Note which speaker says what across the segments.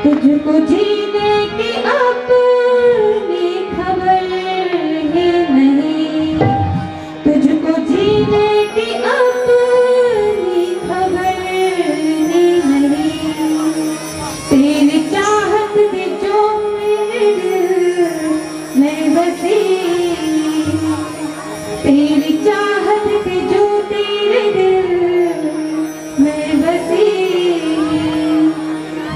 Speaker 1: तुझको जीने की अपनी खबर है नहीं, तुझको जीने की अपनी खबर है नहीं। तेरी चाहत में जो मेरे दिल में बसी, तेरी चाहत पे जो तेरे दिल में बसी,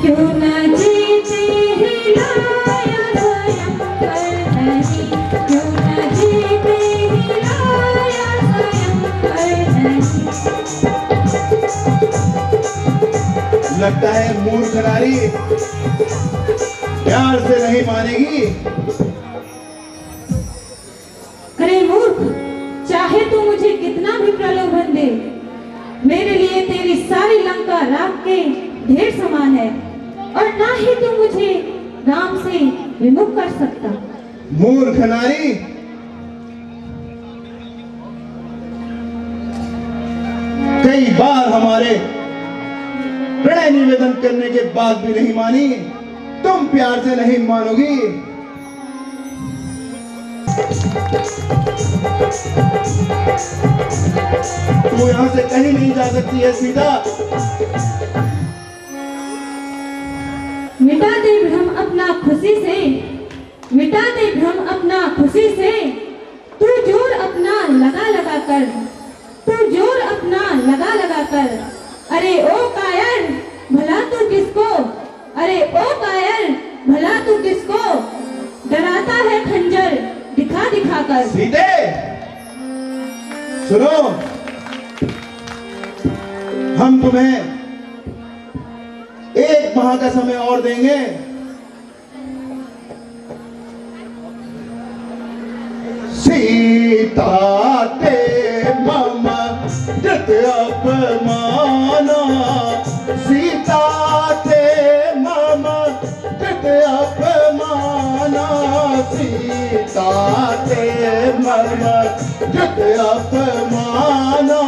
Speaker 1: क्यों न जीते ही लाया स्वयं पर नहीं, क्यों न जीते ही लाया स्वयं पर नहीं।
Speaker 2: लगता है मूर्ख नारी प्यार से नहीं मानेगी।
Speaker 1: अरे मूर्ख, चाहे तू मुझे कितना भी प्रलोभन दे, मेरे लिए तेरी सारी लंका राख के ढेर समान है, और ना ही तू मुझे राम से विमुख कर सकता।
Speaker 2: मूर्ख नारी, कई बार हमारे प्रणय निवेदन करने के बाद भी नहीं मानी, तुम प्यार से नहीं मानोगी। तू यहां से कहीं नहीं जा सकती है सीता।
Speaker 1: मिटा दे भ्रम अपना खुशी से, मिटा दे भ्रम अपना खुशी से, तू जोर अपना लगा लगा कर, तू जोर अपना लगा लगा कर। अरे ओ कायर भला तू किसको, अरे ओ कायर भला तू किसको डराता है खंजर दिखा दिखा कर।
Speaker 2: सीते सुनो, हम तुम्हें 1 माह का समय और देंगे। सीता ते मम जत अपमाना, सीता ते मम जत अपमाना, सीता ते मम जत अपमाना,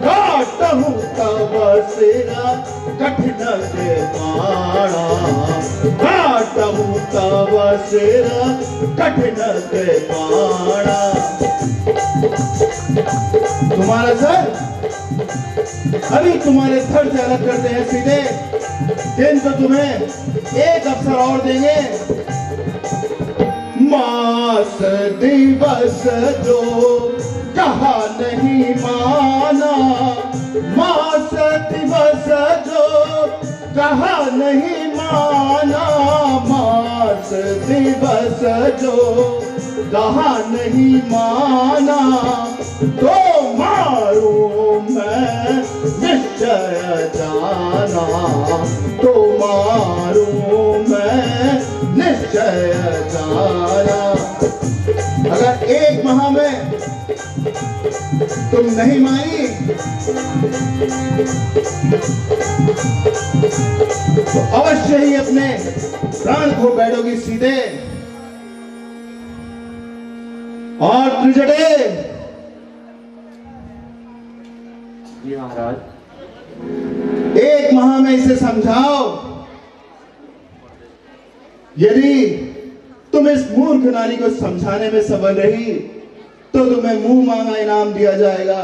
Speaker 2: काटहु तब सिरा कठिन के पाणा, काटहु तब सिरा कठिन के पाणा। तुम्हारा सर अभी तुम्हारे सर से अलग करते हैं सीधे, किंतु तुम्हें 1 अवसर और देंगे। मास दिवस जो कहा नहीं माना, मास दिवस जो कहा नहीं माना, मास दिवस जो कहा नहीं माना, तो मारूं मैं निश्चय जाना, तो मारूं मैं निश्चय जाना। अगर 1 माह में तुम नहीं मानी तो अवश्य ही अपने प्राण खो बैठोगी सीधे। और त्रिजटे,
Speaker 3: जी महाराज।
Speaker 2: 1 माह में इसे समझाओ, यदि तुम इस मूर्ख नारी को समझाने में सफल रही तो तुम्हें मुंह मांगा इनाम दिया जाएगा,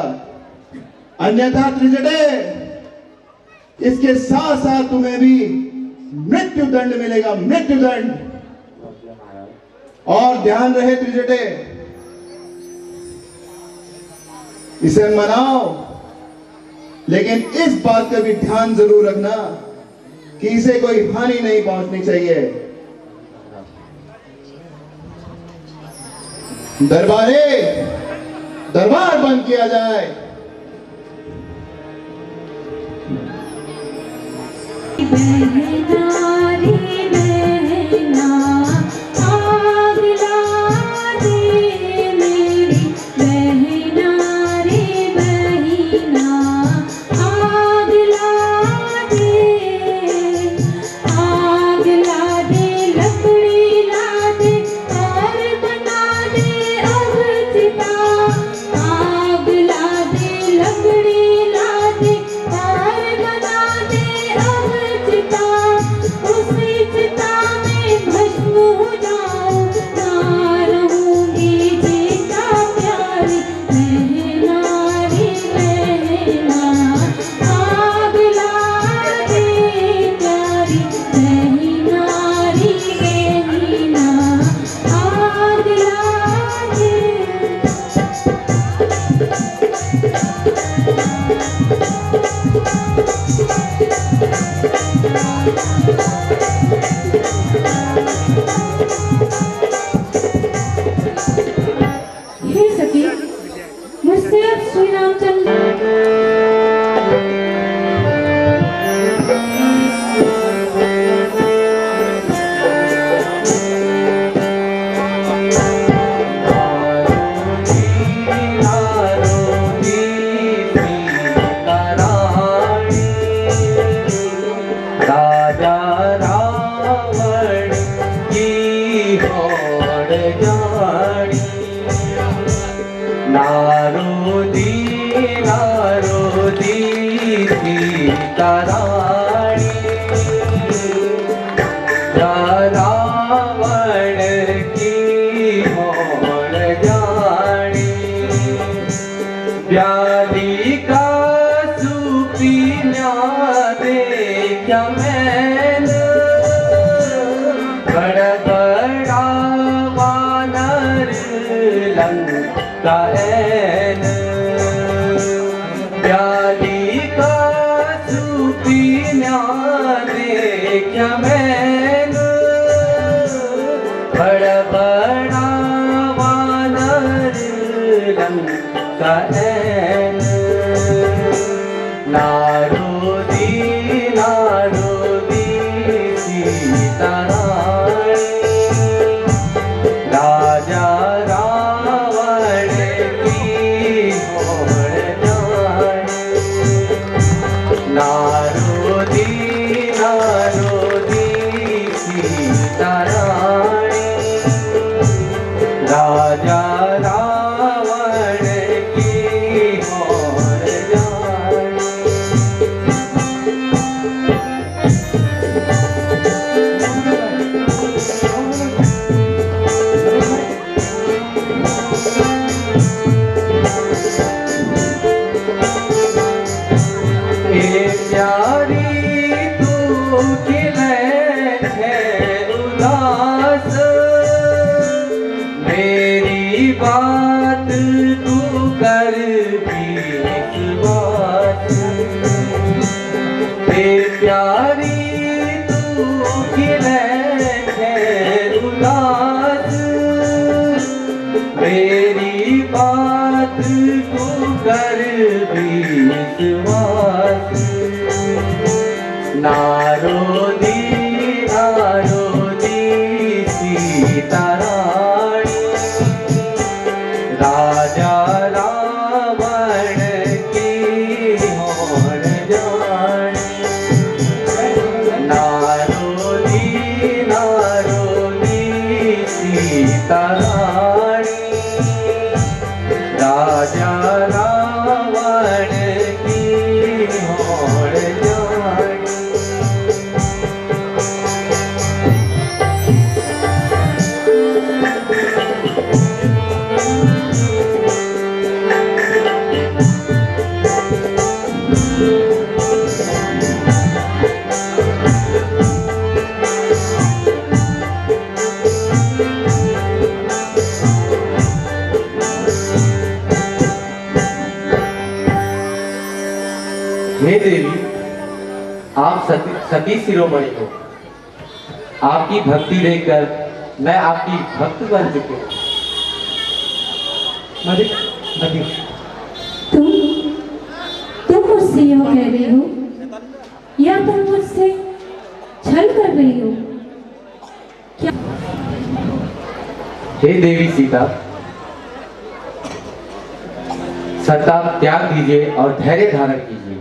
Speaker 2: अन्यथा त्रिजटे इसके साथ साथ तुम्हें भी मृत्यु दंड मिलेगा, मृत्यु दंड। और ध्यान रहे त्रिजटे, इसे मनाओ, लेकिन इस बात का भी ध्यान जरूर रखना कि इसे कोई हानि नहीं पहुंचनी चाहिए। दरबार बंद किया जाए।
Speaker 1: बहना रे बहना, आग ला दे मेरी बहना रे बहना, आग ला दे, आग ला दे, लकड़ी ला दे और बना दे अब चिता, आग ला दे, लकड़ी ला दे और बना दे अब चिता, उसे हे सखी, मुझसे अब श्री रामचंद्र
Speaker 3: राजा रावण की होड़ जानी, नारोदी सीता रानी, रावण की होड़ जानी, व्याधि का सुपीना देखा मैंने, बड़ा बड़ा वानर लंका ऐन, व्याधि का सुपीना देखा मैंने, बड़ा बड़ा वानर लंका ऐन, नारोदी सीता रानी, राजा रावण की होड़ जानी, नारोदी सीता रानी, राजा रावण की होड़ जानी। प्यारी तू खिले है उदास, मेरी बात तू कर विश्वास, प्यारी तू खिले है उदास, मेरी बात तू कर विश्वास, नारोदी सीता रानी, राजा रावण की होड़ जानी, नारोदी सीता रानी, राजा रावण की होड़ जानी। हे देवी, आप सती शिरोमणि हो, आपकी भक्ति देखकर मैं आपकी भक्त बन चुके हूँ।
Speaker 1: तुम मुझसे यह कह रही हो या तुम मुझसे छल कर रही हो क्या?
Speaker 3: हे देवी सीता, संताप त्याग दीजिए और धैर्य धारण कीजिए।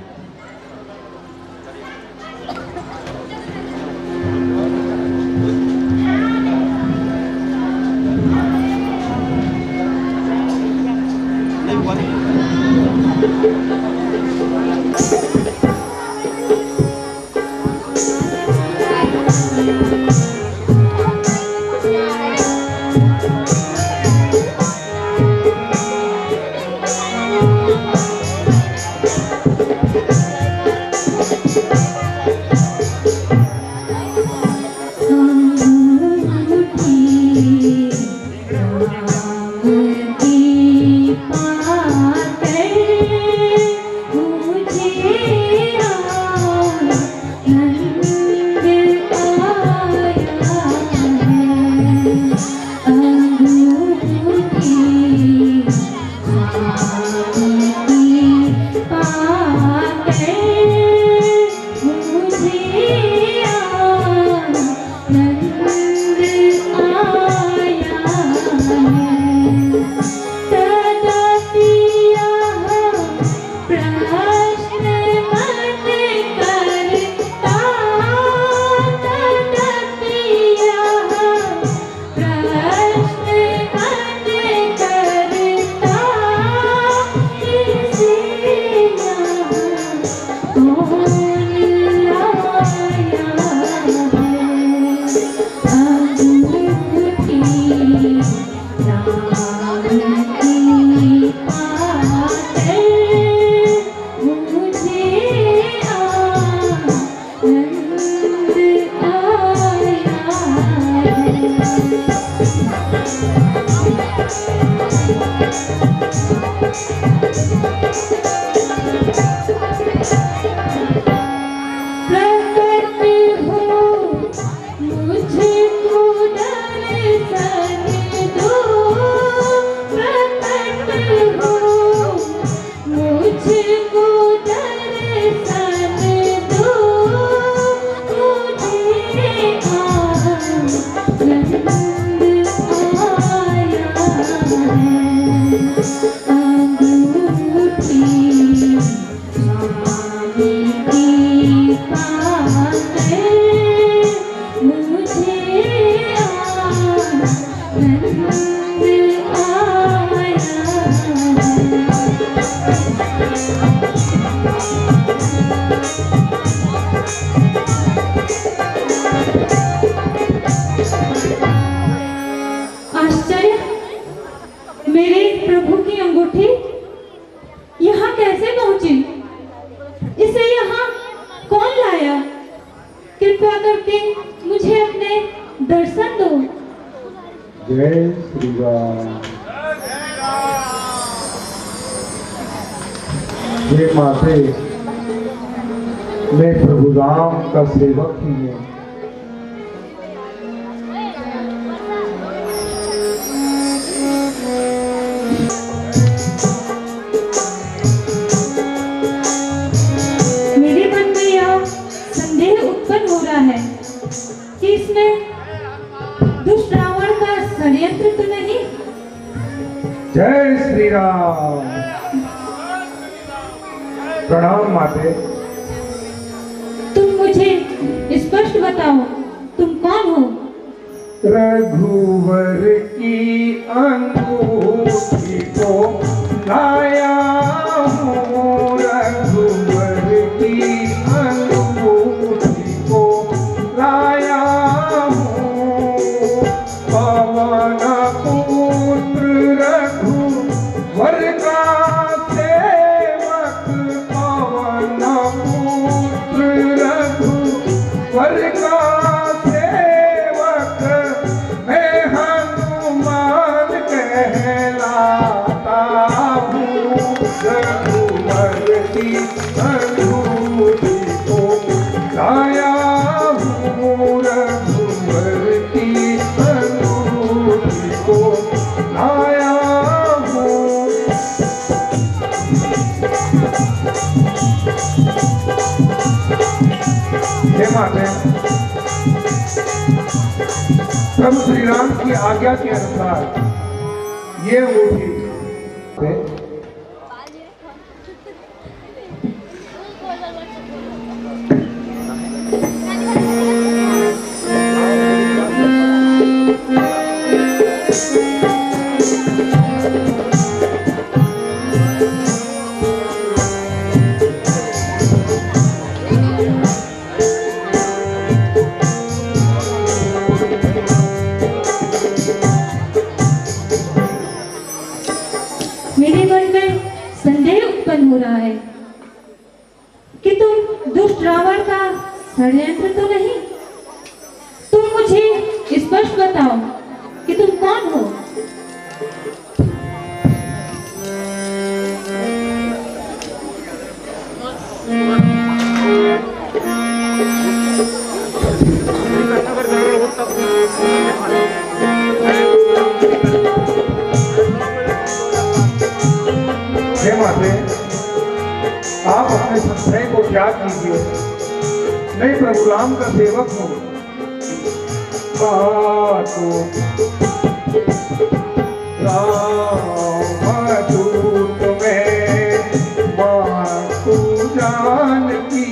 Speaker 1: दर्शन दो।
Speaker 4: जय श्री राम। ये माते, मैं प्रभु राम का सेवक ही हूँ।
Speaker 1: मेरे मन में यह संदेह उत्पन्न हो रहा है कि इसमें दुष्ट रावण का षड्यंत्र तो नहीं।
Speaker 4: जय श्री राम। प्रणाम माते।
Speaker 1: तुम मुझे स्पष्ट बताओ, तुम कौन हो?
Speaker 4: रघुवर की अंगूठी को लाया हूँ, रघुवर की अंगूठी को लाया हूँ। पवन पुत्र रघुवर का सेवक, पवन पुत्र रघुवर का प्रभु श्री राम की आज्ञा के अनुसार ये अंगूठी
Speaker 1: मेरे मन में संदेह उत्पन्न हो रहा है कि तुम दुष्ट रावण का षड्यंत्र तो नहीं। तुम मुझे स्पष्ट बताओ कि तुम कौन हो? आप अपने संशय को त्याग कीजिए। मैं प्रभु राम का सेवक हूँ। रामदूत में मातु जानकी,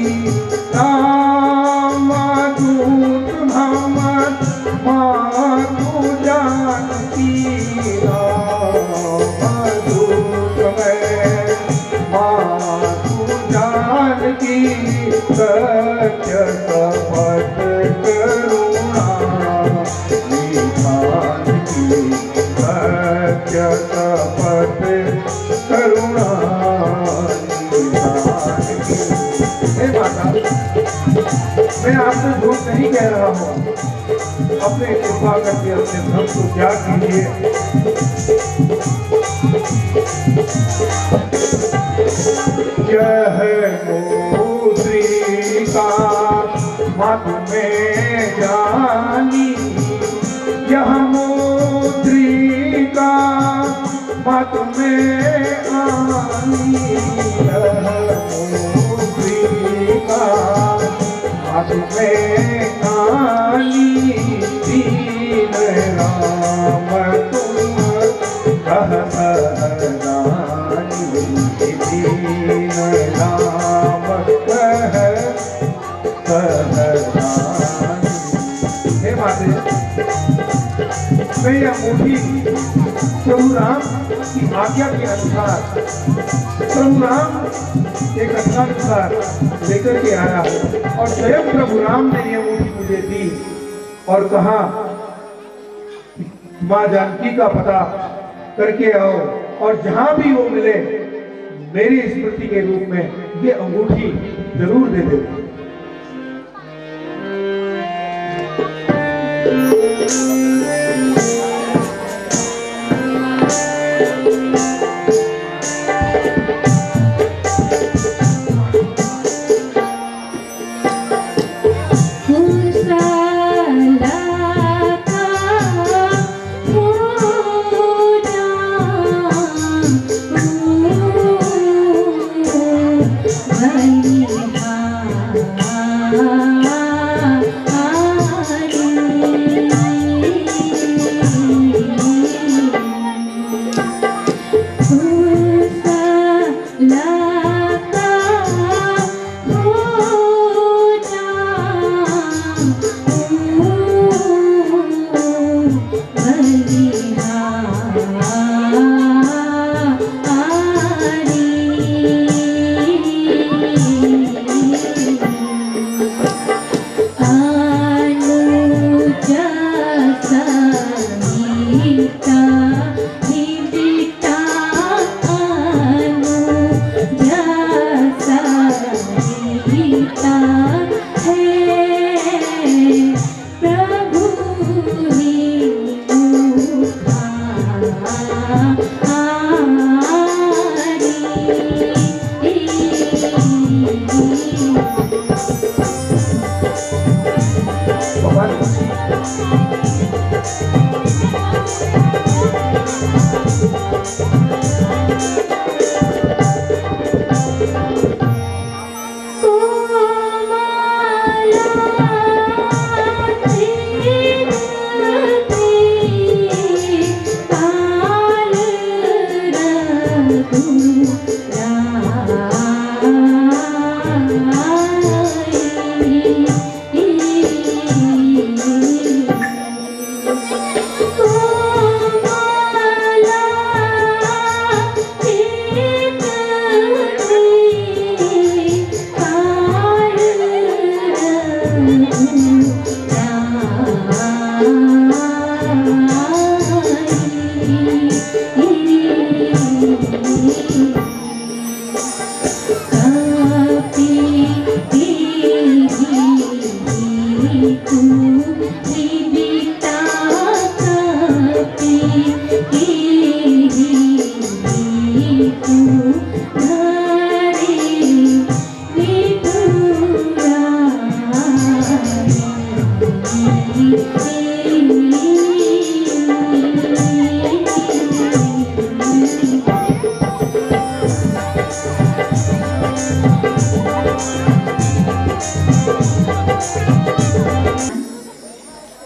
Speaker 1: रामदूत भमत मातु जानकी, रामदूत में मातु जानकी, सत्य कपट करुणा निधान की, सत्य कपट करुणा निधान की। हे माता, मैं आपसे झूठ नहीं कह रहा हूँ। अपने कृपा करके अपने भ्रम को त्याग कीजिए। यह मुद्रिका मत में जानी, यह मुद्रिका मत में आनी, यह मुद्रिका मत में आनी, दीन राम तुम कहनानी, दीन राम कहनानी। हे माते, मैं यह अंगूठी प्रभु राम की आज्ञा के अनुसार, प्रभु राम एक अनुसार लेकर के आया और स्वयं प्रभु राम ने यह अंगूठी मुझे दी और कहा माँ जानकी का पता करके आओ और जहां भी वो मिले मेरी स्मृति के रूप में ये अंगूठी जरूर दे देना।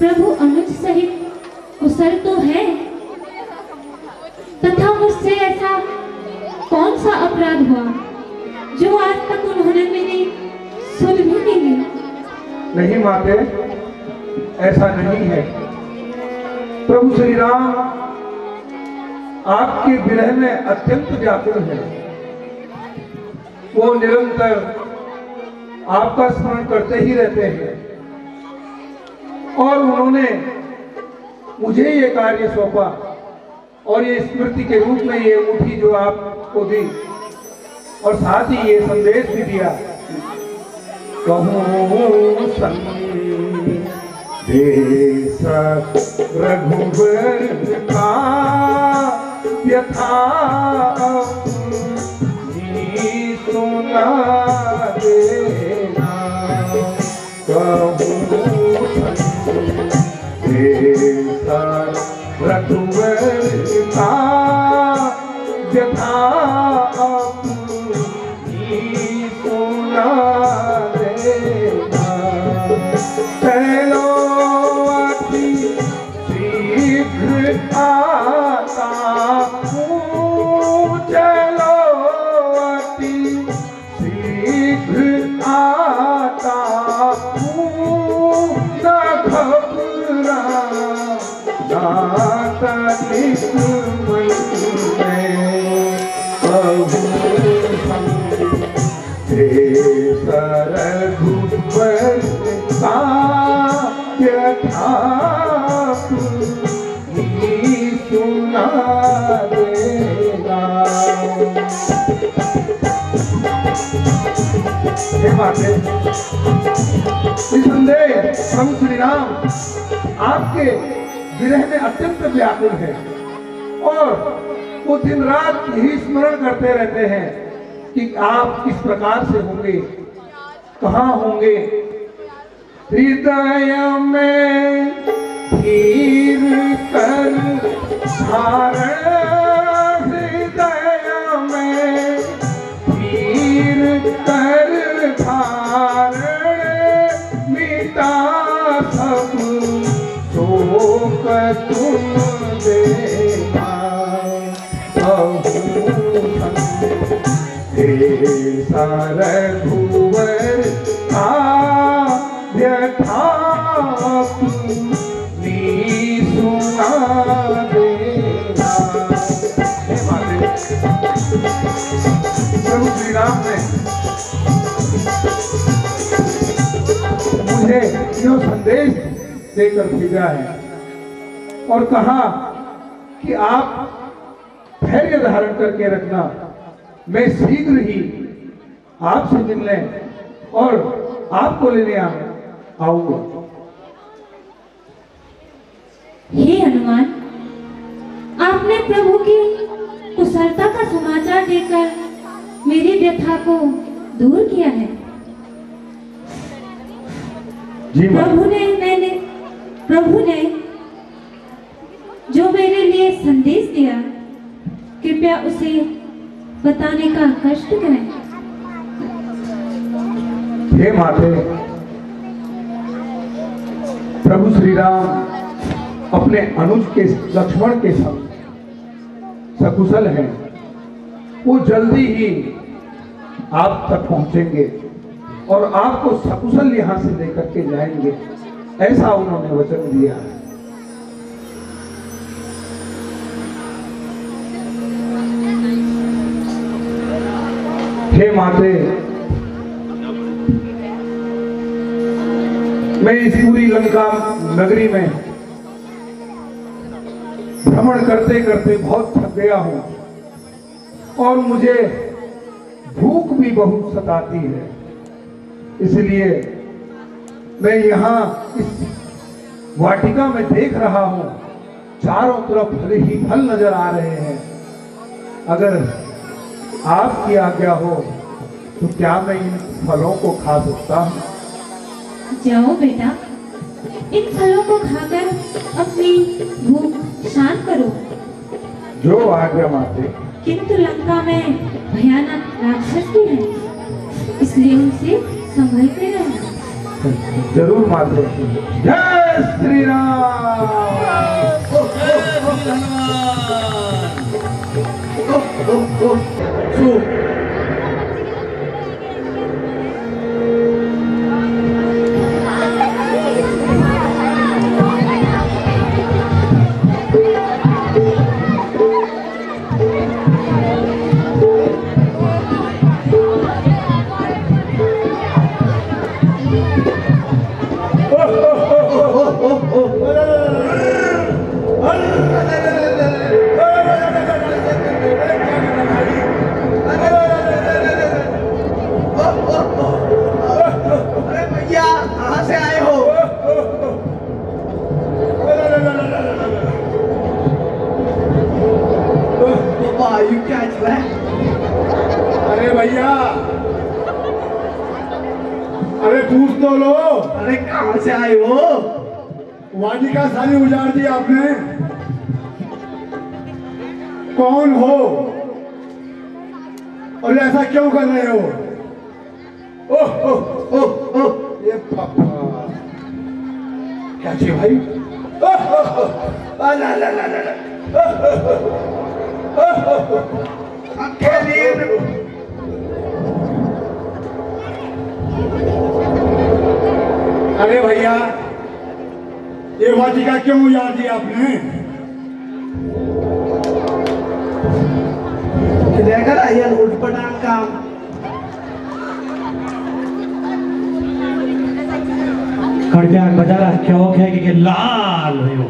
Speaker 1: प्रभु अनुज सहित कुशल तो है, तथा मुझसे ऐसा कौन सा अपराध हुआ जो आज तक उन्होंने मेरी सुन भी नहीं ली।
Speaker 4: नहीं माते, ऐसा नहीं है। प्रभु श्री राम आपके विरह में अत्यंत व्याकुल है। वो निरंतर आपका स्मरण करते ही रहते हैं और उन्होंने मुझे ये कार्य सौंपा और ये स्मृति के रूप में ये मुट्ठी जो आपको दी और साथ ही ये संदेश भी दिया, कहूँ संदेश रघुवर का व्यथा सुना देना, कहूँ रघुवर का व्यथा सुना देना, चलो अति शीघ्र आता हूँ, चलो अति शीघ्र आता हूँ, न घबरा तनिक मन में, कहूँ रघुवर का व्यथा सुना देना। हे माते, निसंदेह प्रभु श्री राम आपके विरह में अत्यंत व्याकुल है और वो दिन रात यही स्मरण करते रहते हैं कि आप किस प्रकार से होंगे, कहाँ होंगे। हृदय में धीर कर धारण, हृदय में धीर कर धारण, मिटा सब शोक तुम देना रघुवर व्यथा सुना देना। प्रभु श्री राम ने मुझे यो संदेश देकर भेजा है और कहा कि आप धैर्य धारण करके रखना, मैं शीघ्र ही आपसे मिलने और आपको लेने आऊंगा।
Speaker 1: हे हनुमान, आपने प्रभु की कुशलता का समाचार देकर मेरी व्यथा को दूर किया है।
Speaker 4: जी
Speaker 1: प्रभु ने जो मेरे लिए संदेश दिया, कृपया उसे बताने का कष्ट करें।
Speaker 4: हे माते, प्रभु श्री राम अपने अनुज के लक्ष्मण के संग सकुशल हैं। वो जल्दी ही आप तक पहुंचेंगे और आपको सकुशल यहां से लेकर के जाएंगे, ऐसा उन्होंने वचन दिया है। हे माते, मैं इस पूरी लंका नगरी में भ्रमण करते करते बहुत थक गया हूं और मुझे भूख भी बहुत सताती है, इसलिए मैं यहाँ इस वाटिका में देख रहा हूं, चारों तरफ फल ही फल नजर आ रहे हैं। अगर आपकी आज्ञा हो तो क्या मैं इन फलों को खा सकता हूँ?
Speaker 1: जाओ बेटा, इन फलों को खाकर अपनी भूख शांत करो।
Speaker 4: जो आज्ञा माते।
Speaker 1: किंतु लंका में भयानक राक्षस भी हैं, इसलिए उनसे संभल के रहना।
Speaker 4: जरूर माते। जय श्री राम। अरे भैया, अरे पूछ तो लो। अरे कहाँ से आए हो? वाटिका सारी उजाड़ दी आपने। कौन हो और ऐसा क्यों कर रहे हो? ओह ओह ओह ओह, ये पापा क्या चाहिए भाई? ओह ओह ओह, ला ला ला ला, अरे भैया, ये वाटिका क्यों उजाड़ दी आपने? देखा ना ये उठपटांग काम।
Speaker 5: खड़का बजारा क्यों है कि लाल हो।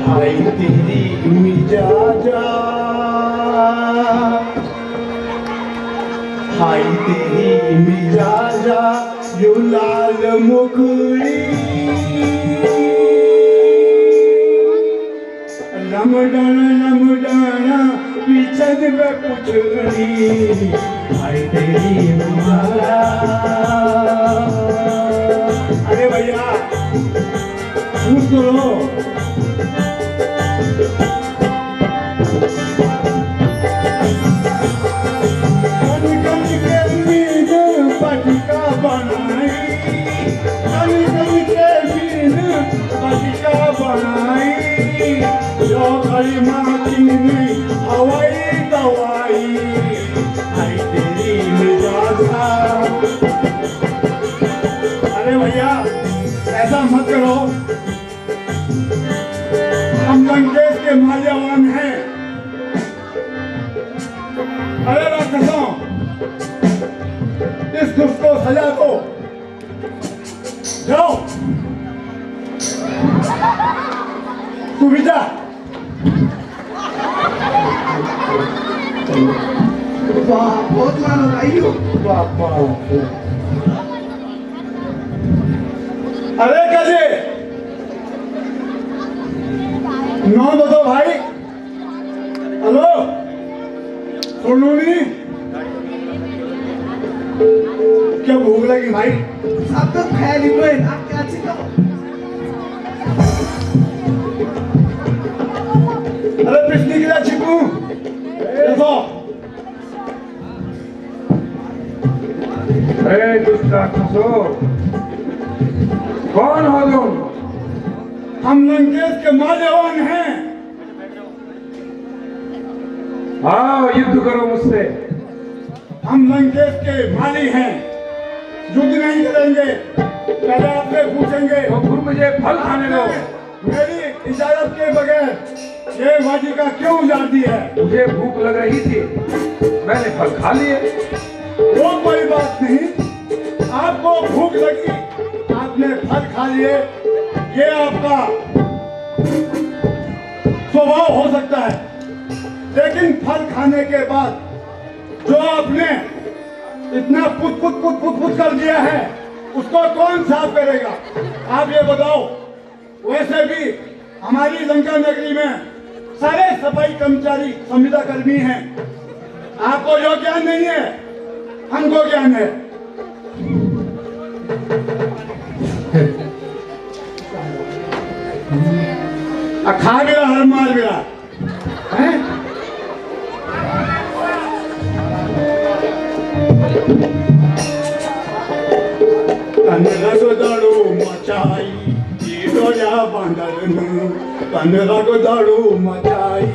Speaker 2: हाय तेरी मिजाजा हाय तेरी मिजाजा यो लाल मुखड़ी लमडाना पीछे में पुछड़ी हाय तेरी मिजाजा। अरे भैया पूछ तो लो। हवाई दवाई हाय तेरी मिजाजा। अरे भैया ऐसा मत करो, हम लंकेश के माल्यावान हैं। अरे राक्षसों इस दुष्ट को सजा दो, जाओ तू भी जा। बहुत मानो भाई हो। अरे कैसे नौ बताओ भाई। हेलो सुनो नहीं क्या भूख लगी भाई?
Speaker 6: आप तो ख्याल ही कोई आप क्या चिल्लाओ?
Speaker 2: अरे पिछली गिरा छिपू देखो।
Speaker 4: अरे दुष्ट राक्षसों, कौन हो तुम?
Speaker 2: हम लंकेश के माल्यावान हैं।
Speaker 4: आओ युद्ध करो मुझसे।
Speaker 2: हम लंकेश के माली हैं, युद्ध नहीं करेंगे, पहले आपसे पूछेंगे।
Speaker 4: तो फिर मुझे फल खाने दो।
Speaker 2: मेरी इजाजत के बगैर ये वाटिका क्यों उजाड़ दी है?
Speaker 4: मुझे भूख लग रही थी, मैंने फल खा लिए।
Speaker 2: वो कोई बात नहीं, आपको भूख लगी आपने फल खा लिए, ये आपका स्वभाव हो सकता है, लेकिन फल खाने के बाद जो आपने इतना पुत कर दिया है उसको कौन साफ करेगा? आप ये बताओ। वैसे भी हमारी लंका नगरी में सारे सफाई कर्मचारी संविदा कर्मी हैं। आपको जो ज्ञान नहीं है हमको ज्ञान है। खा गया हर मार गया है। दाड़ू मचाई डोया बांधर कंदरा को दाड़ू मचाई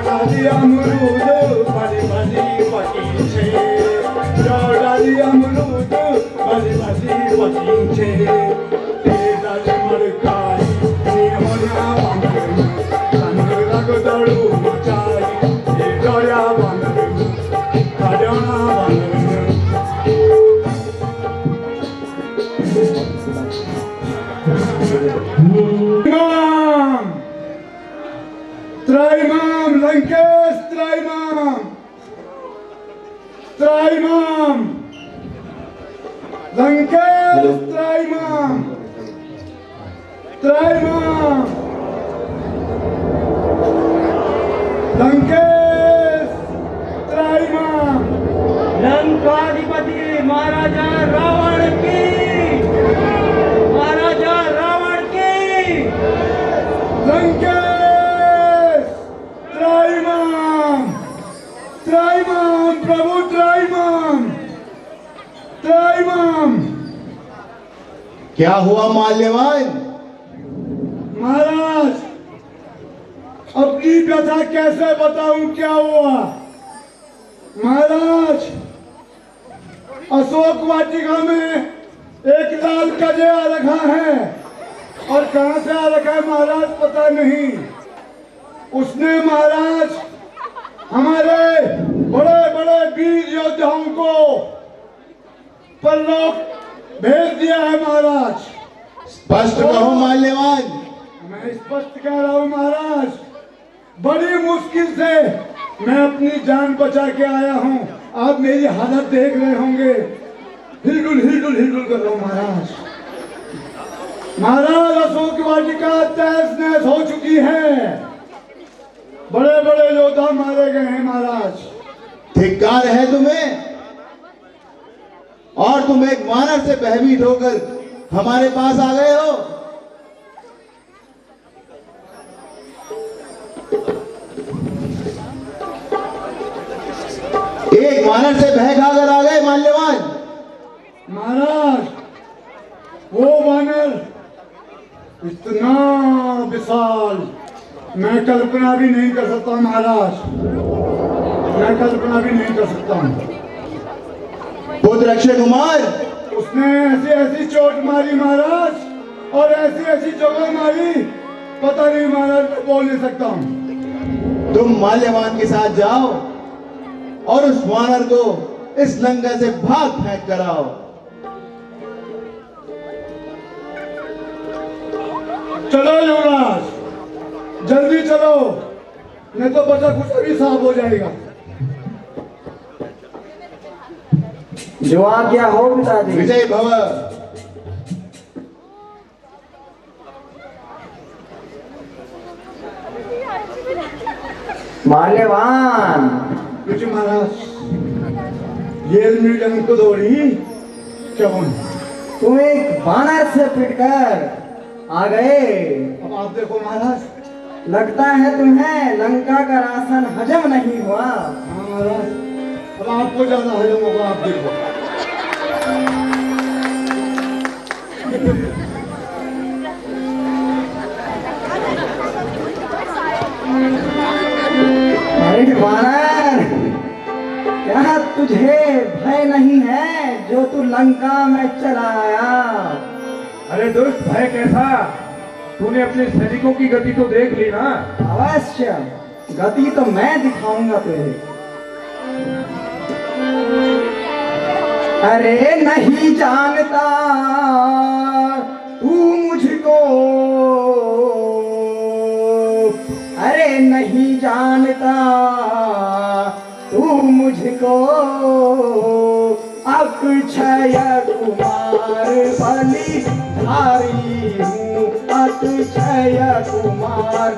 Speaker 2: डाली अमरूद भली भली पकी छे डाली अमरूद भली भली पकी छे डाली मरकाई निहोना बांधर कंदरा को दाड़ू मचाई डोया बांधर काडोना बांधर। त्रैमाम लंकेश त्रैमाम त्रैमाम लंकेश त्रैमाम त्रैमाम लंकेश त्रैमाम।
Speaker 5: लंकाधिपति महाराजा रावण की, महाराजा रावण की।
Speaker 2: लंकेश त्रैमाम त्रैमाम प्रभु त्रैमाम त्रैमाम। क्या हुआ माल्यवान? महाराज अपनी व्यथा कैसे बताऊं क्या हुआ? महाराज अशोक वाटिका में एक लाल कजे आ रखा है और कहां से आ रखा है महाराज पता नहीं। उसने महाराज हमारे बड़े बड़े वीर योद्धाओं को परलोक भेज दिया है महाराज।
Speaker 7: स्पष्ट कहो माल्यवान।
Speaker 2: मैं स्पष्ट कह रहा हूं महाराज, बड़ी मुश्किल से
Speaker 8: मैं अपनी जान बचा के आया हूँ। आप मेरी हालत देख रहे होंगे, हिलडुल हिलडुल हिलडुल कर रहा हूँ महाराज। महाराज अशोक वाटिका तहस नहस हो चुकी है, बड़े बड़े योद्धा मारे गए हैं महाराज।
Speaker 2: धिक्कार है तुम्हें, और तुम एक वानर से भयभीत होकर हमारे पास आ गए हो। एक वानर से भय खाकर आ गए माल्यवान।
Speaker 8: महाराज वो वानर इतना विशाल मैं कल्पना भी नहीं कर सकता महाराज, मैं कल्पना भी नहीं कर सकता हूँ।
Speaker 2: पुत्र अक्षय कुमार,
Speaker 8: उसने ऐसी ऐसी चोट मारी महाराज, और ऐसी ऐसी जगह मारी, पता नहीं महाराज, मैं बोल नहीं सकता हूँ।
Speaker 2: तुम माल्यवान के साथ जाओ और उस वानर को इस लंका से भाग फेंक कराओ।
Speaker 8: चलो युवराज, जल्दी चलो, नहीं तो बचा कुछ भी साफ हो जाएगा।
Speaker 6: जो आज्ञा हो पिताजी।
Speaker 2: विजय भव।
Speaker 6: माल्यवान।
Speaker 8: कुछ महाराज, ये मीडियम को दौड़ी कौन?
Speaker 6: तुम एक बानर से पिटकर आ गए।
Speaker 8: अब आप देखो महाराज।
Speaker 6: लगता है तुम्हें लंका का राशन हजम नहीं हुआ।
Speaker 8: हाँ महाराज, अब आपको ज्यादा हजम होगा, आप देखो।
Speaker 6: अरे वानर, क्या तुझे भय नहीं है जो तू लंका में चला आया?
Speaker 4: अरे दुष्ट, भय कैसा? तूने अपने सैनिकों की गति तो देख ली ना?
Speaker 6: अवश्य, गति तो मैं दिखाऊंगा तुझे। अरे नहीं जानता तू मुझको, अरे नहीं जानता तू मुझको, अक्षय कुमार बलिधारी हूँ, अक्षय कुमार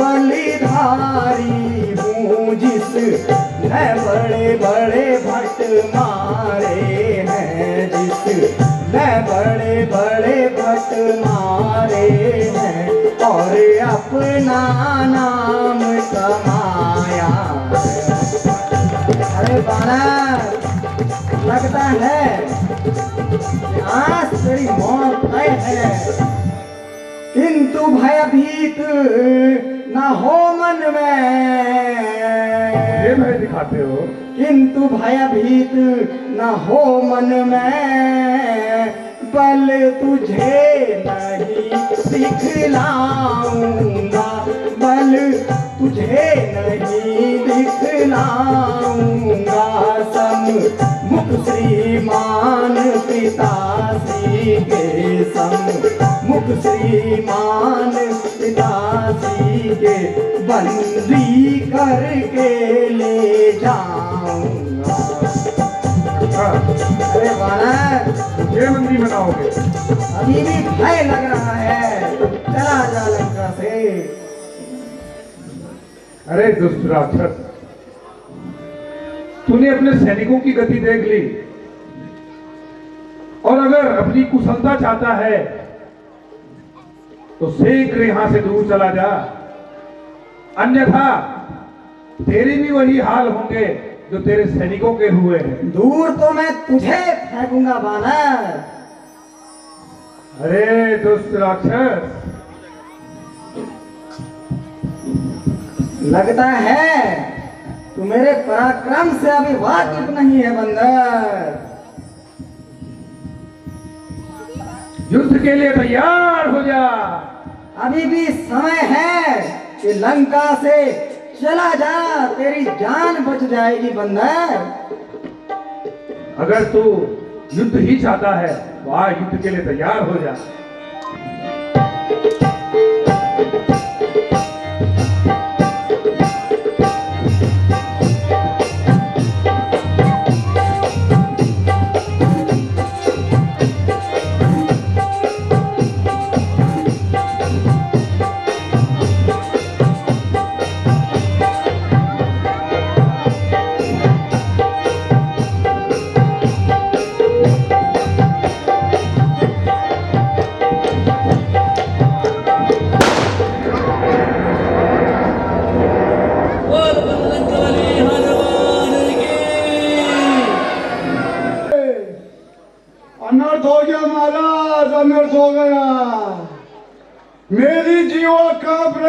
Speaker 6: बलिधारी हूँ, जिसने बड़े बड़े भट्ट मारे हैं, जिसने बड़े बड़े भट्ट मारे हैं, और अपना नाम कमाया। अरे बानर, लगता है आज तेरी मौत तय है, किंतु भयभीत न हो मन में।
Speaker 4: ये भय दिखाते हो?
Speaker 6: किंतु भयभीत न हो मन में, बल तुझे नहीं दिखलाऊंगा, बल तुझे नहीं दिखलाऊंगा। सम्मुख श्रीमान पिताजी के, सम्मुख श्रीमान पिताजी के, बंदी करके ले जाऊंगा। अरे वानर,
Speaker 4: ये बंदी बनाओगे?
Speaker 6: अभी भी भय लग रहा है, चला जा लंका से।
Speaker 4: अरे दुष्ट राक्षस, तूने अपने सैनिकों की गति देख ली, और अगर अपनी कुशलता चाहता है तो शीघ्र यहां से दूर चला जा, अन्यथा तेरी भी वही हाल होंगे जो तेरे सैनिकों के हुए हैं।
Speaker 6: दूर तो मैं तुझे फेंकूंगा बानर।
Speaker 4: अरे दुष्ट राक्षस,
Speaker 6: लगता है तू मेरे पराक्रम से अभी वाकिफ नहीं है बंदर।
Speaker 4: युद्ध के लिए तैयार हो जा।
Speaker 6: अभी भी समय है कि लंका से चला जा, तेरी जान बच जाएगी बंदर।
Speaker 4: अगर तू युद्ध ही चाहता है तो आ युद्ध के लिए तैयार हो जा।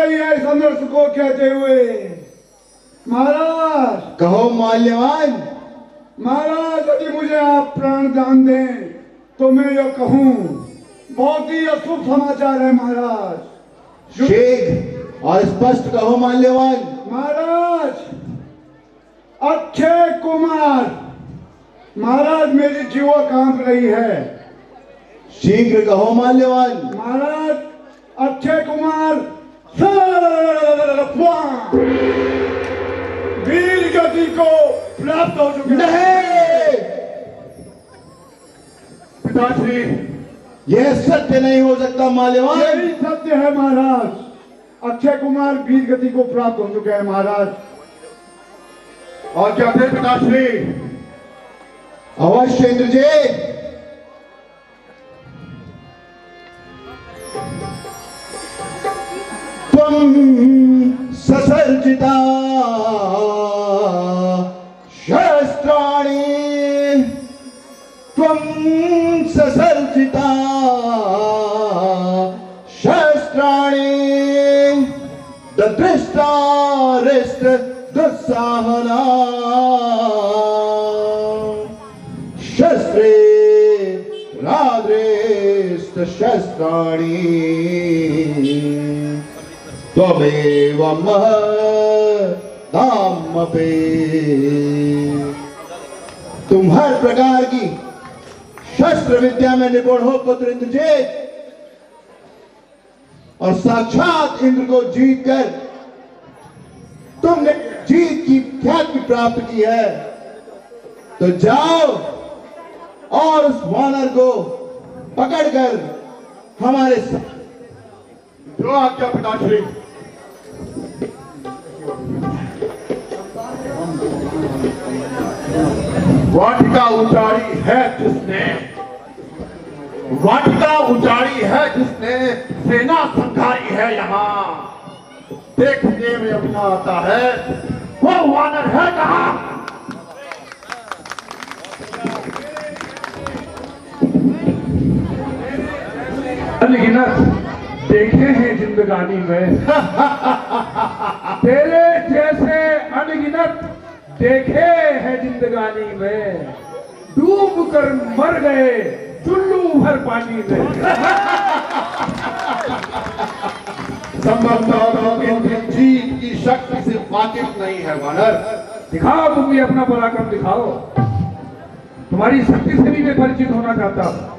Speaker 8: रही है इस अनर्थ को कहते हुए। महाराज,
Speaker 2: कहो माल्यवान।
Speaker 8: महाराज यदि मुझे आप प्राण दान दें तो मैं यह कहूँ बहुत ही अशुभ समाचार है महाराज।
Speaker 2: शीघ्र और स्पष्ट कहो माल्यवान।
Speaker 8: महाराज, अक्षय कुमार, महाराज मेरी जीवा कांप रही है।
Speaker 2: शीघ्र कहो माल्यवान।
Speaker 8: महाराज, अक्षय कुमार वीर गति को प्राप्त हो चुके हैं।
Speaker 2: नहीं,
Speaker 8: पिताश्री,
Speaker 2: यह सत्य नहीं हो सकता माल्यवान।
Speaker 8: यही सत्य है महाराज। अक्षय कुमार वीर गति को प्राप्त हो चुके हैं महाराज। और क्या थे पिताश्री?
Speaker 2: अवश्य इंद्रजीत। त्वं ससर्जिता शस्त्राणि, त्वं ससर्जिता शस्त्राणि, ददृष्टारिष्ट दुस्साहना शस्त्रे राद्रेष्ट शस्त्राणि, त्वमेव महतामपि। तुम हर प्रकार की शस्त्र विद्या में निपुण हो पुत्र इंद्रजीत, और साक्षात इंद्र को जीतकर तुमने जीत की ख्याति प्राप्त की है। तो जाओ और उस वानर को पकड़कर हमारे साथ।
Speaker 8: जो आज्ञा पिताश्री। वाटिका उजाड़ी है जिसने, वाटिका उजाड़ी है जिसने, सेना संघारी है यहाँ। देखने में अपना आता है, वो वानर है कहाँ?
Speaker 4: अनगिनत देखे हैं जिंदगानी में तेरे जैसे, अनगिनत देखे हैं जिंदगानी में, डूब कर मर गए चुल्लू भर पानी में।
Speaker 8: संभवतः लोग इनकी जीत की शक्ति से वाकिफ नहीं है वानर।
Speaker 4: दिखाओ, तुम भी अपना पराक्रम दिखाओ। तुम्हारी शक्ति से भी मैं परिचित होना चाहता हूँ।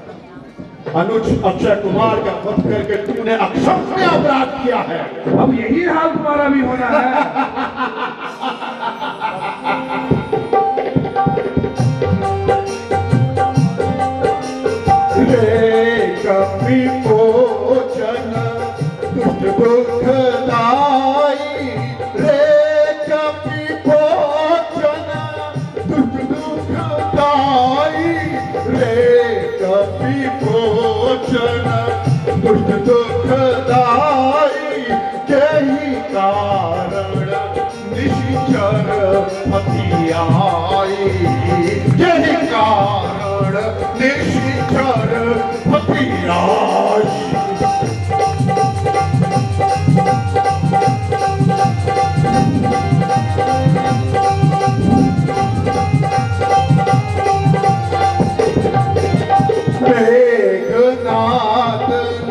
Speaker 8: अनुज अक्षय कुमार का वध करके तूने अक्षम्य अपराध किया है।
Speaker 4: अब यही हाल तुम्हारा भी होना है।
Speaker 8: रे कपि पोचन दुष्ट दुखदाई, रे कपि पोचन दुष्ट दुखदाई, रे कपि पोचन दुष्ट दुखदाई, यही कारण निश्चर हथियाई, यही कारण निश्चर हथियाई। मेघनाद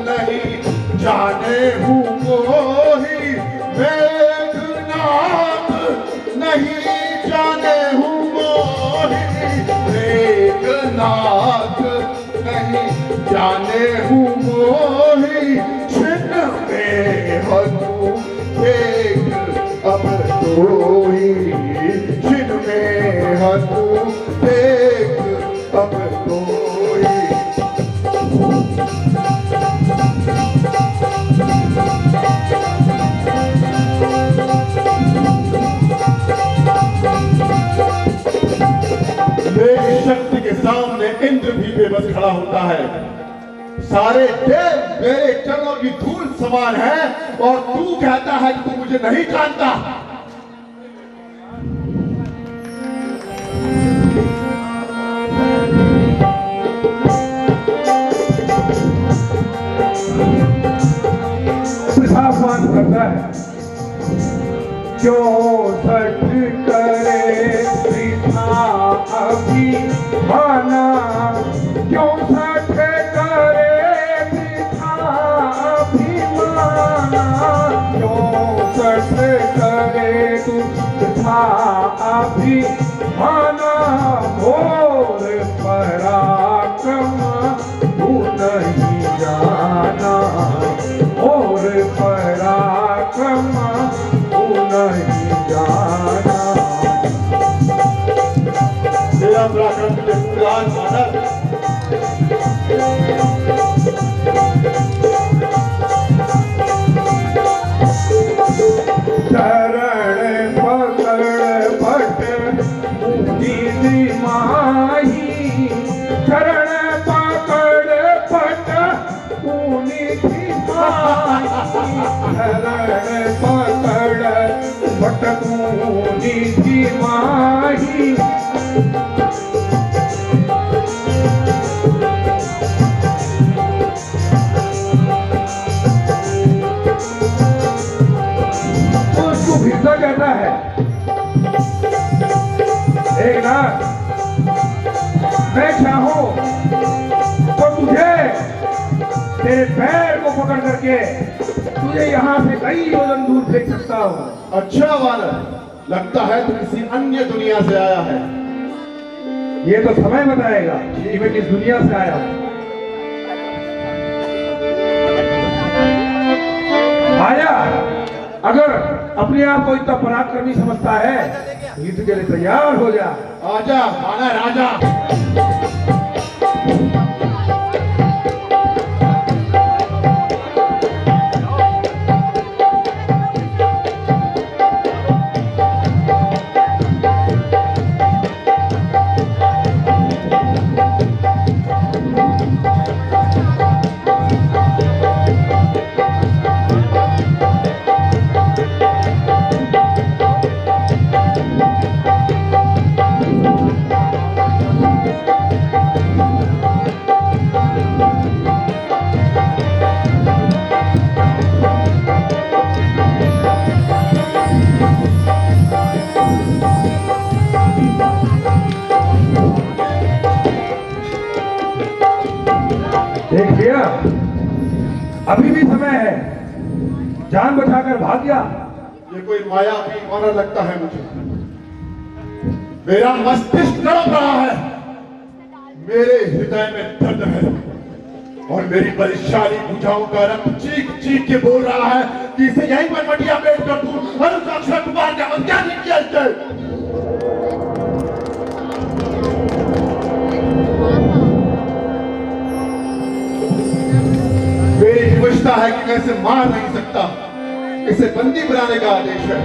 Speaker 8: नहीं जाने हूँ मोही, मेघनाद नहीं जाने हूँ मोही, मेघनाद नहीं जाने हूँ मोही, छिन्न में हनु एक अब दोही, छिन्न में हनु एक अब दोही। मेरी शक्ति के सामने इंद्र भी बेबस खड़ा होता है। सारे देव मेरे चरणों की धूल समान है, और तू कहता है कि तू मुझे नहीं जानता।
Speaker 4: अपमान करता कहता है, क्यों सठ करे वृथा अभिमाना, क्यों सठ करे वृथा अभिमाना, क्यों सठ करे तू वृथा अभिमाना, घोर पराक्रम तू नहीं जाना, घोर पराक्रम तू नहीं जाना।
Speaker 8: तेरा पराक्रम तुझे पुराण मानव
Speaker 4: चरण पकड़ पट मुनि माही, चरण पकड़ पट मुनि माही, चरण पकड़ पट मुनि माही। उसको भीतर कहता है, एक नाथ, मैं चाहूं तो तुझे तेरे पैर को पकड़ करके तुझे यहाँ से कई योजन दूर फेंक सकता हूं।
Speaker 8: अच्छा वानर, लगता है तू किसी अन्य दुनिया से आया है।
Speaker 4: ये तो समय बताएगा कि मैं किस दुनिया से आया हूं। आया, अगर अपने आप को इतना पराक्रमी समझता है, युद्ध के लिए तैयार हो जा।
Speaker 8: आजा वानर आजा।
Speaker 4: देख लिया, अभी भी समय है, जान बचाकर भाग जा।
Speaker 8: ये कोई माया की वानर लगता है मुझे। मेरा मस्तिष्क तड़प रहा है, मेरे हृदय में दर्द है और मेरी बलशाली भुजाओं का रक्त चीख चीख के बोल रहा है कि इसे यहीं पर मटिया पेट कर दूं और उस अक्षय कुमार का मत क्या नहीं किया इसने। मेरी विवशता है कि मैं इसे मार नहीं सकता, इसे बंदी बनाने का आदेश है।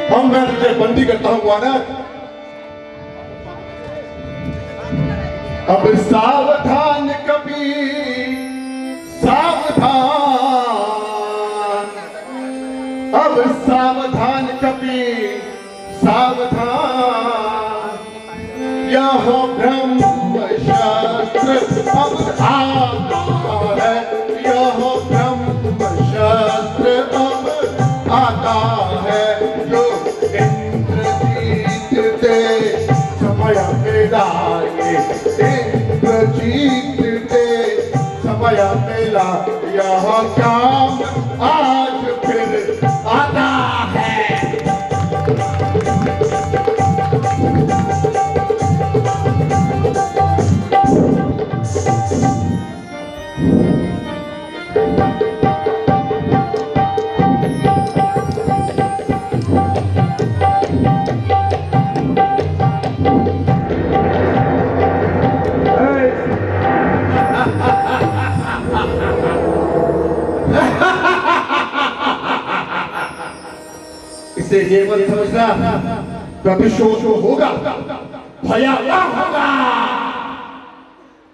Speaker 8: अब मैं तुझे बंदी करता हूं वानर। अब सावधान कबीर सावधान, अब सावधान कबीर सावधान, यह ब्रह्म शास्त्र अब आता है, यह ब्रह्म शास्त्र अब आता है, जो इंद्रजीत दे समय मेला, इंद्रजीत दे समय मेला, यह काम आज फिर आता है। इसे ये मत समझना कभी शोष होगा, भयावह होगा।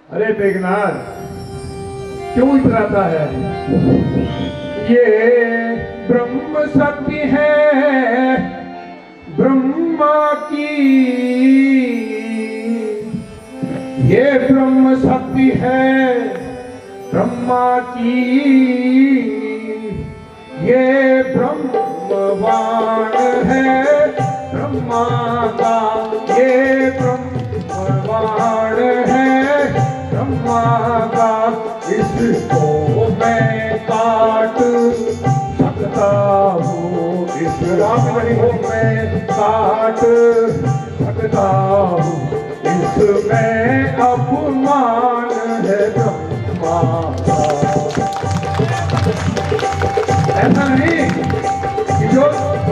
Speaker 4: अरे मेघनाथ, क्यों इतराता है? ये ब्रह्म शक्ति है ब्रह्मा की, ये ब्रह्म शक्ति है ब्रह्मा की ये ब्रह्मवाण है, ब्रह्मा का ये ब्रह्मवाण है, ब्रह्मा का इसको मैं काट सकता हूँ, इसको मैं काट सकता हूँ, इसमें अपमान है ब्रह्मा का। ऐसा नहीं कि जो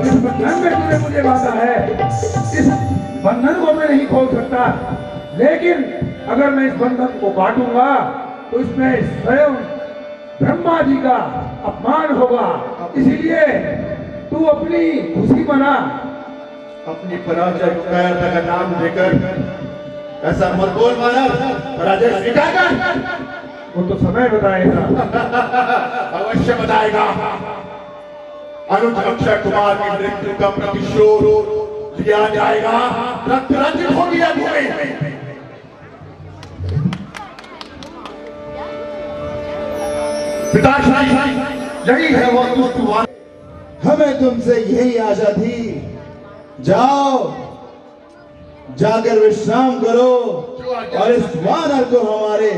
Speaker 4: इस बंधन में तूने मुझे बांधा है, इस बंधन को मैं नहीं खोल सकता, लेकिन अगर मैं इस बंधन को काटूंगा तो इसमें स्वयं ब्रह्मा जी का अपमान होगा। इसीलिए तू अपनी खुशी मना।
Speaker 8: अपनी पराजय को कायरता का नाम देकर ऐसा मत बोल मानव, पराजय स्वीकार कर।
Speaker 4: वो तो समय बताएगा।
Speaker 8: अवश्य बताएगा। अनुज अक्षय कुमार की मृत्यु का प्रतिशोध लिया जाएगा। रक्त रंजित होगी यह भूमि। पिताश्री, यही है वो दुष्ट।
Speaker 2: हमें तुमसे यही आशा थी। जाओ, जाकर विश्राम करो और इस वानर को हमारे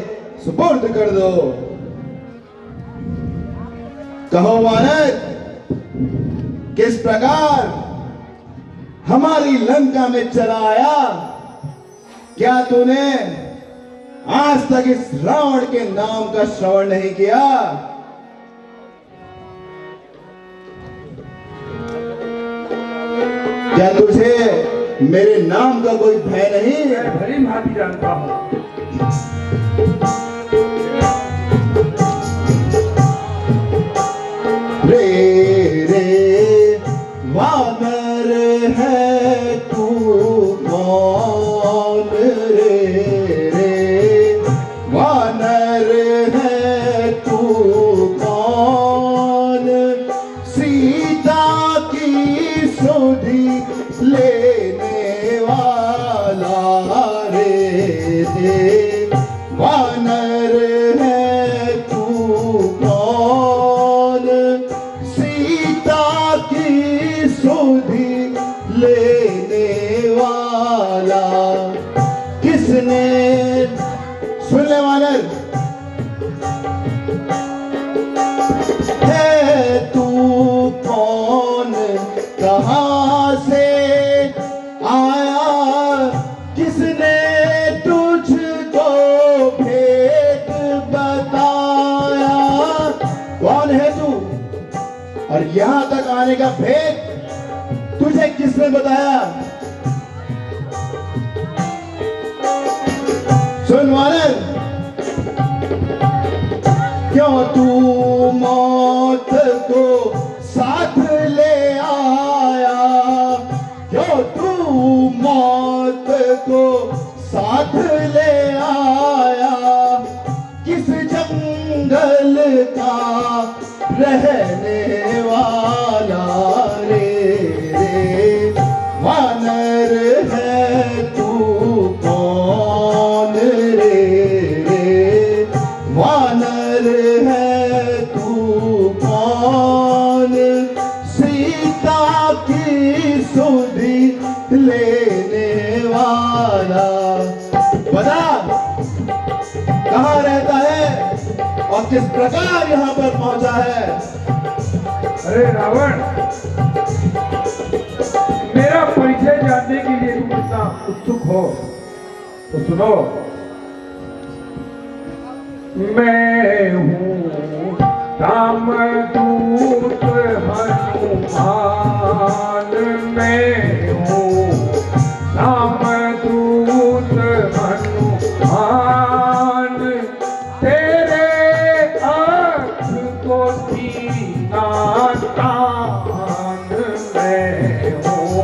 Speaker 2: सुपुर्द कर दो। कहो वानर, किस प्रकार हमारी लंका में चला आया? क्या तूने आज तक इस रावण के नाम का श्रवण नहीं किया? क्या तुझे मेरे नाम का कोई भय नहीं?
Speaker 4: मैं भली भांति जानता हूँ।
Speaker 2: रे रे वानर है तू कौन? रे रे वानर है तू कौन? सीता की सुधि लेने वाला रे रे वानर है तू कौन? सीता की सुधि लेने वाला किसने? सुन ले वानर, है तू कौन? कहाँ से आया? किसने तुझको भेद बताया? कौन है तू और यहां तक आने का भेद तुझे किसने बताया? सुन वानर, क्यों तू मौत को साथ ले आया? क्यों तू मौत को साथ ले आया? किस जंगल का रहने वाला रे रे वानर है तू कौन? रे रे वानर है तू कौन? सीता की सुधि लेने वाला। बता, कहाँ रहता है और किस प्रकार यहाँ पर पहुंचा है?
Speaker 4: अरे रावण, मेरा परिचय जानने के लिए तुम इतना उत्सुक हो तो सुनो। मैं हूँ रामदूत हनुमान, मैं हूँ रामदूत हनुमान, तेरे अर्थ को सीना तान। मैं हूँ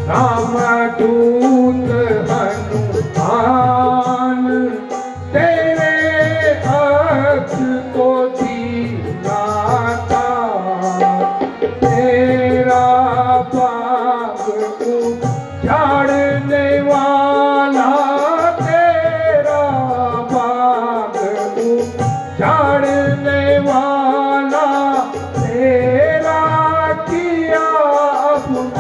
Speaker 4: रामदूत हनुमान, तेरे अर्थ को सीना ताड़ने वाला तेरा किया अपमान।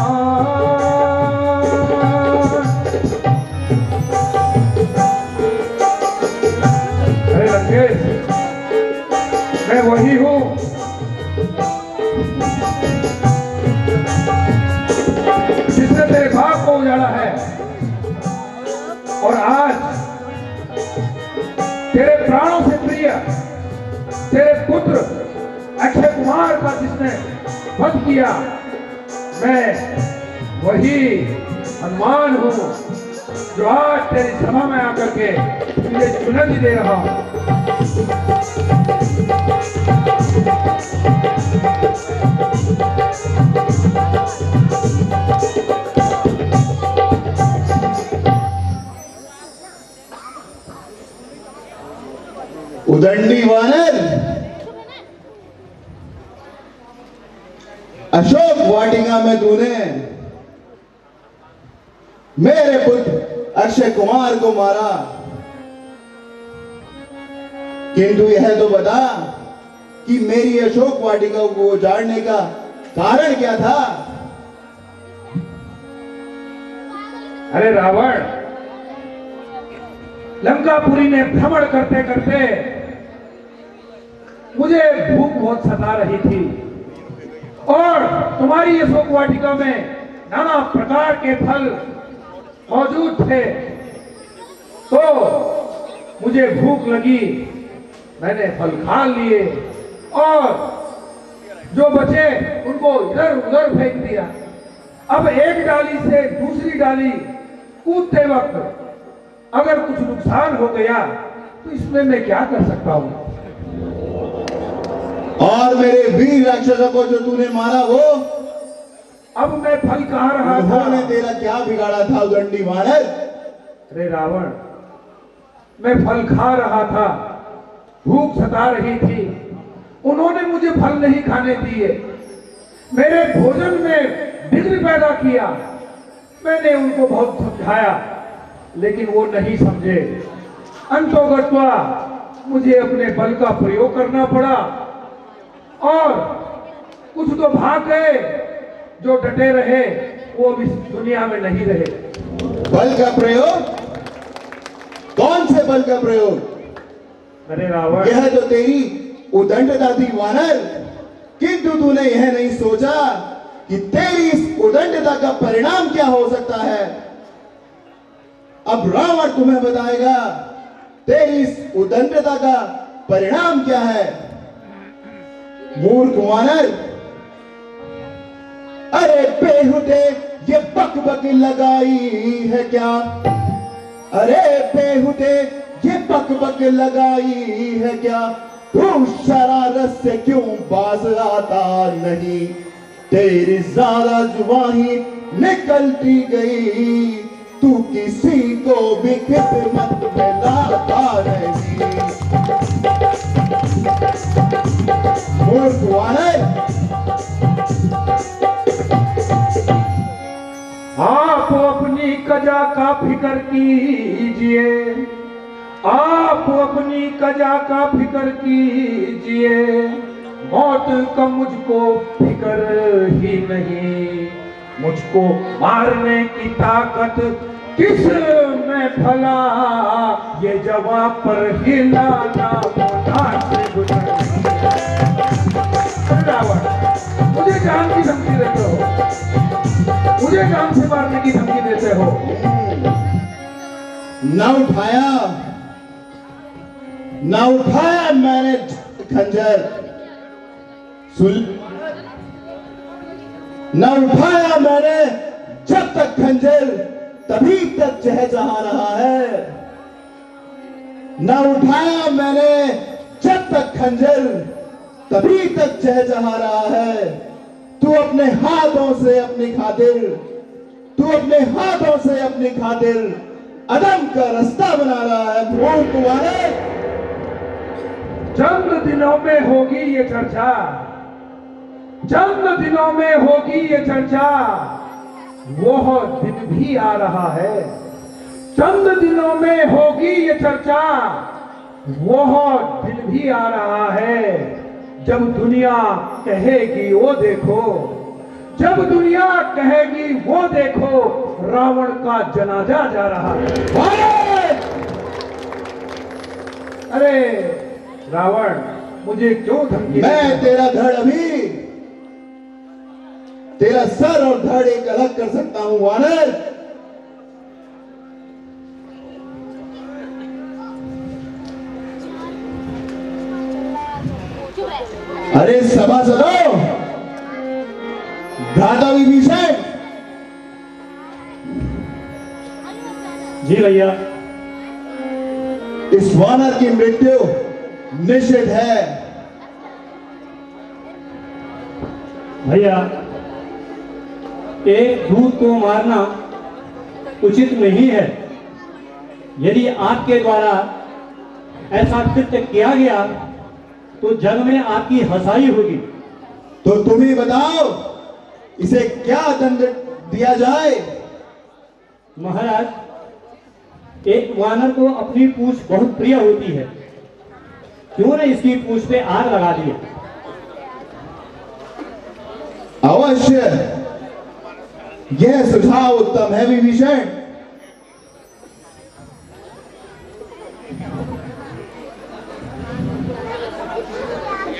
Speaker 4: अरे लंकेश, मैं वही हूँ जिसने तेरे बाप को उजाड़ा है, और आज तेरे प्राणों से प्रिय तेरे पुत्र अक्षय कुमार का जिसने वध किया, मैं वही हनुमान हूँ जो आज तेरी सभा में आकर के तुझे चुनौती दे रहा हूँ।
Speaker 2: उदंडी वानर, अशोक वाटिका में तूने मेरे पुत्र अक्षय कुमार को मारा, किंतु यह तो बता कि मेरी अशोक वाटिका को उजाड़ने का कारण क्या था?
Speaker 4: अरे रावण, लंकापुरी में भ्रमण करते करते मुझे भूख बहुत सता रही थी, और तुम्हारी अशोक वाटिका में नाना प्रकार के फल मौजूद थे, तो मुझे भूख लगी, मैंने फल खा लिए और जो बचे उनको इधर उधर फेंक दिया। अब एक डाली से दूसरी डाली कूदते वक्त अगर कुछ नुकसान हो गया तो इसमें मैं क्या कर सकता हूं?
Speaker 2: और मेरे वीर राक्षसों को जो तूने मारा वो
Speaker 4: अब मैं फल कहा रहा था।
Speaker 2: उन्होंने तेरा क्या बिगाड़ा था उदंडी वानर?
Speaker 4: अरे रावण, मैं फल खा रहा था, भूख सता रही थी, उन्होंने मुझे फल नहीं खाने दिए, मेरे भोजन में विघ्न पैदा किया। मैंने उनको बहुत समझाया लेकिन वो नहीं समझे। अंतोगत्वा मुझे अपने बल का प्रयोग करना पड़ा और कुछ तो भाग गए, जो डटे रहे वो अब इस दुनिया में नहीं रहे।
Speaker 2: बल का प्रयोग? कौन से बल का प्रयोग?
Speaker 4: अरे रावण,
Speaker 2: यह तो तेरी उदंडता थी वानर, किंतु तूने यह नहीं सोचा कि तेरी इस उदंडता का परिणाम क्या हो सकता है। अब रावण तुम्हें बताएगा तेरी इस उदंडता का परिणाम क्या है। मूर्ख वानर, अरे बेहुदे ये बक बक लगाई है क्या? अरे बेहुदे ये बक बक लगाई है क्या? तू शरारत से क्यों बाज आता नहीं? तेरी ज्यादा जुबानी निकलती गई, तू किसी को भी खिदमत में लाता नहीं। मूर्ख वानर,
Speaker 4: आप अपनी कजा का फिक्र कीजिए, आप अपनी कजा का फिक्र कीजिए, मौत का मुझको फिक्र ही नहीं। मुझको मारने की ताकत किस में भला, ये जवाब पर हिलाना से गुजर। रावण, मुझे जान की धमकी देते हो, मुझे जान से मारने की धमकी देते हो।
Speaker 2: न उठाया मैंने खंजर, न उठाया मैंने जब तक खंजर तभी तक चहचहा रहा है। न उठाया मैंने जब तक खंजर तभी तक चहचहा रहा है। तू अपने हाथों से अपनी खातिर, तू अपने हाथों से अपनी खातिर अदम का रास्ता बना रहा है। मूर्ख वाले,
Speaker 4: चंद दिनों में होगी ये चर्चा, चंद दिनों में होगी ये चर्चा। वो दिन भी आ रहा है, चंद दिनों में होगी ये चर्चा। वो दिन भी आ रहा है जब दुनिया कहेगी वो देखो, जब दुनिया कहेगी वो देखो, रावण का जनाजा जा रहा है। अरे रावण, मुझे क्यों धमकी?
Speaker 2: मैं तेरा धड़ अभी, तेरा सर और धड़ एक अलग कर सकता हूं वानर। अरे सभासदों, भ्राता विभीषण।
Speaker 5: जी भैया।
Speaker 2: इस वानर की मृत्यु निश्चित है।
Speaker 5: भैया, एक दूत को मारना उचित नहीं है। यदि आपके द्वारा ऐसा कृत्य किया गया तो जग में आपकी हंसाई होगी।
Speaker 2: तो तुम ही बताओ, इसे क्या दंड दिया जाए?
Speaker 5: महाराज, एक वानर को अपनी पूंछ बहुत प्रिय होती है, क्यों न इसकी पूंछ पे आग लगा दिए।
Speaker 2: अवश्य, यह सुझाव उत्तम है विभीषण।